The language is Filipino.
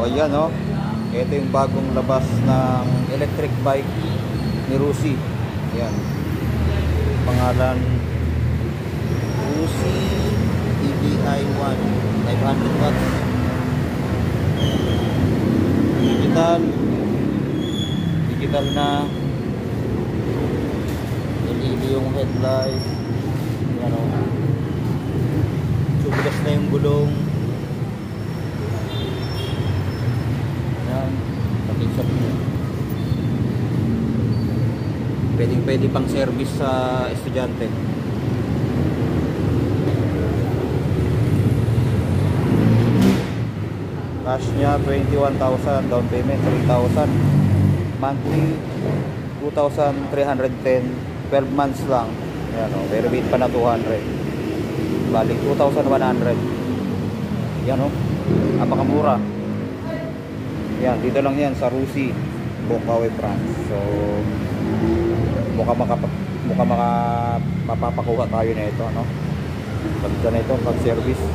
ayan oh. Ito yung bagong labas ng electric bike ni Rusi. Ayan. Pangalan Rusi EBI 1 500 watts. Digital na. LED yung headlight. Ayan o. Tubeless na yung gulong. Ayan. Pakinsap nyo. Pwede pang service sa estudyante. Cash niya 21,000, down payment 3,000, monthly 2,310, 12 months lang. Ayan o, may rebate pa na 200, balik 2,100. Yan o, napakamura. Yan, dito lang yan sa Rusi, Bukawi branch. So mukhang mapapakuha tayo na ito, no? Pagka na ito, pag service